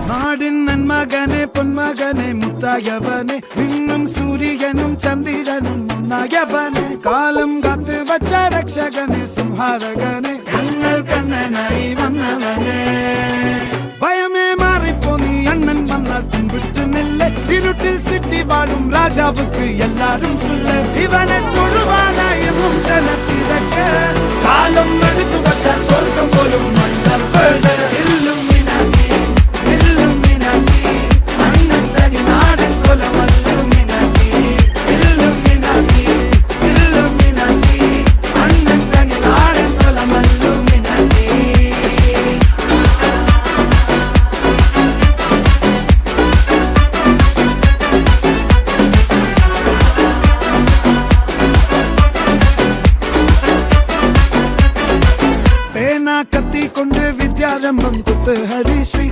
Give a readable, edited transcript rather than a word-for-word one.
നാടിൻ നന്മകനെ പൊന്മകനെ മുത്തായവനെ നിന്നും സൂര്യനും ചന്ദ്രനും ഒന്നായവനെ കാലം കാത്ത് വച്ച രക്ഷകനെ സംഹാരകനെ ഞങ്ങൾ കണ്ണനായി വന്നവനെ ഭയമേ മാറിപ്പോ നീ അണ്ണൻ വന്നാൽ തുമ്പിട്ട് നെല്ല് ഇരുട്ടിൽ സിറ്റി വാഴും രാജാവുക്ക് എല്ലാരും സുല്ല ഇവനെ തൊഴുവാനായെന്നും ജനത്തിരക്ക് കാലം എടുത്തു വച്ചാൽ സ്വർഗം പോലും മണ്ണൽ കത്തി കൊണ്ട് വിദ്യാരംഭം കുത്ത് ഹരിശ്രീ